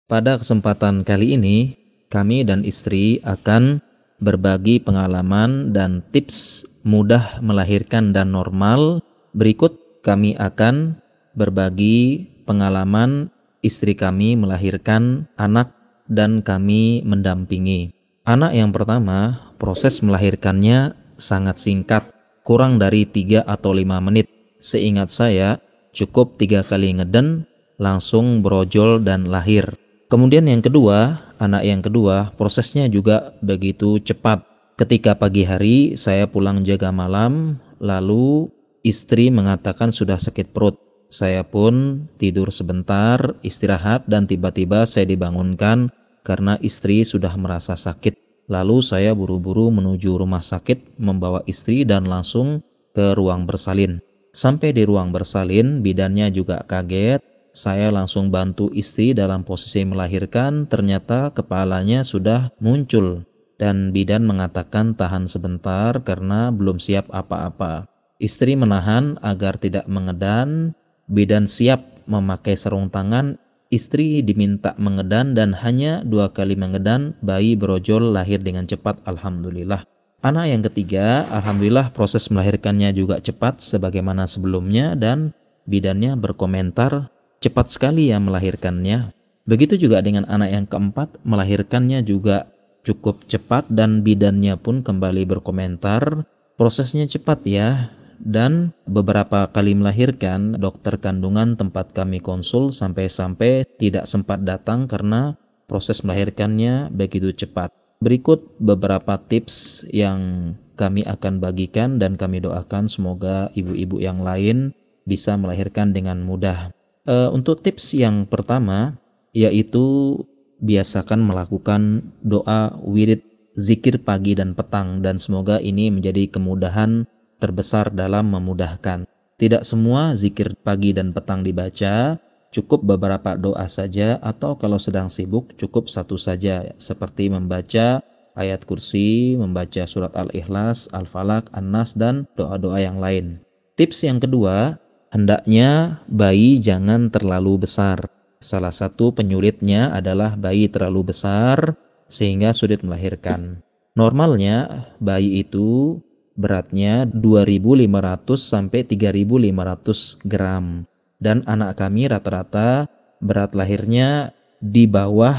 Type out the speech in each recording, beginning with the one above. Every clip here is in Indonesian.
Pada kesempatan kali ini, kami dan istri akan berbagi pengalaman dan tips mudah melahirkan dan normal. Berikut kami akan berbagi pengalaman istri kami melahirkan anak dan kami mendampingi. Anak yang pertama, proses melahirkannya sangat singkat, kurang dari 3 atau 5 menit. Seingat saya, cukup 3 kali ngeden, langsung brojol dan lahir. Kemudian yang kedua, anak yang kedua, prosesnya juga begitu cepat. Ketika pagi hari saya pulang jaga malam, lalu istri mengatakan sudah sakit perut. Saya pun tidur sebentar, istirahat, dan tiba-tiba saya dibangunkan karena istri sudah merasa sakit. Lalu saya buru-buru menuju rumah sakit, membawa istri dan langsung ke ruang bersalin. Sampai di ruang bersalin, bidannya juga kaget. Saya langsung bantu istri dalam posisi melahirkan, ternyata kepalanya sudah muncul dan bidan mengatakan tahan sebentar karena belum siap apa-apa. Istri menahan agar tidak mengedan, bidan siap memakai sarung tangan, istri diminta mengedan dan hanya 2 kali mengedan, bayi brojol lahir dengan cepat, alhamdulillah. Anak yang ketiga, alhamdulillah proses melahirkannya juga cepat sebagaimana sebelumnya dan bidannya berkomentar, cepat sekali ya melahirkannya. Begitu juga dengan anak yang keempat, melahirkannya juga cukup cepat dan bidannya pun kembali berkomentar, prosesnya cepat ya. Dan beberapa kali melahirkan, dokter kandungan tempat kami konsul sampai-sampai tidak sempat datang karena proses melahirkannya begitu cepat. Berikut beberapa tips yang kami akan bagikan dan kami doakan semoga ibu-ibu yang lain bisa melahirkan dengan mudah. Untuk tips yang pertama yaitu biasakan melakukan doa wirid zikir pagi dan petang dan semoga ini menjadi kemudahan terbesar dalam memudahkan. Tidak semua zikir pagi dan petang dibaca, cukup beberapa doa saja atau kalau sedang sibuk cukup satu saja seperti membaca ayat kursi, membaca surat Al-Ikhlas, Al-Falaq, An-Nas dan doa-doa yang lain. Tips yang kedua, hendaknya bayi jangan terlalu besar. Salah satu penyulitnya adalah bayi terlalu besar sehingga sulit melahirkan. Normalnya bayi itu beratnya 2.500 sampai 3.500 gram dan anak kami rata-rata berat lahirnya di bawah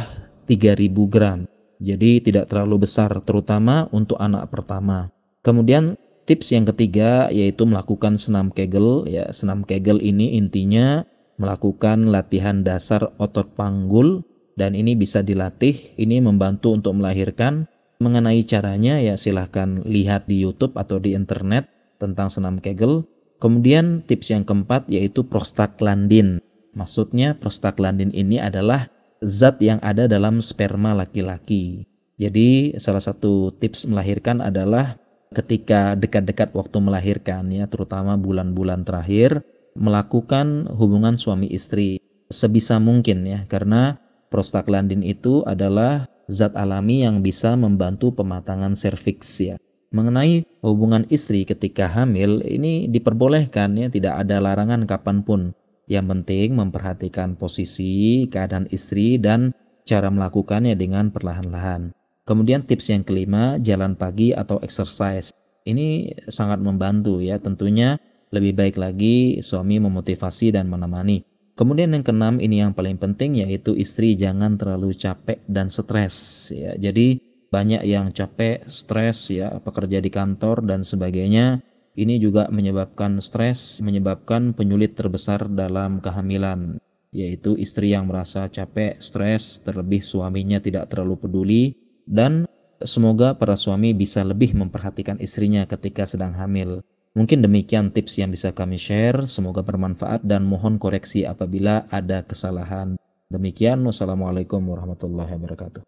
3.000 gram. Jadi tidak terlalu besar terutama untuk anak pertama. Kemudian tips yang ketiga yaitu melakukan senam Kegel. Ya, senam Kegel ini intinya melakukan latihan dasar otot panggul dan ini bisa dilatih. Ini membantu untuk melahirkan. Mengenai caranya ya silahkan lihat di YouTube atau di internet tentang senam Kegel. Kemudian tips yang keempat yaitu prostaglandin. Maksudnya prostaglandin ini adalah zat yang ada dalam sperma laki-laki. Jadi salah satu tips melahirkan adalah ketika dekat-dekat waktu melahirkan ya, terutama bulan-bulan terakhir, melakukan hubungan suami istri sebisa mungkin ya, karena prostaglandin itu adalah zat alami yang bisa membantu pematangan serviks ya. Mengenai hubungan istri ketika hamil ini diperbolehkan ya, tidak ada larangan kapanpun. Yang penting memperhatikan posisi, keadaan istri dan cara melakukannya dengan perlahan-lahan. Kemudian tips yang kelima, jalan pagi atau exercise. Ini sangat membantu ya, tentunya lebih baik lagi suami memotivasi dan menemani. Kemudian yang keenam, ini yang paling penting yaitu istri jangan terlalu capek dan stres ya. Jadi banyak yang capek, stres ya, pekerja di kantor dan sebagainya. Ini juga menyebabkan stres, menyebabkan penyulit terbesar dalam kehamilan, yaitu istri yang merasa capek, stres, terlebih suaminya tidak terlalu peduli. Dan semoga para suami bisa lebih memperhatikan istrinya ketika sedang hamil. Mungkin demikian tips yang bisa kami share, semoga bermanfaat dan mohon koreksi apabila ada kesalahan. Demikian, wassalamualaikum warahmatullahi wabarakatuh.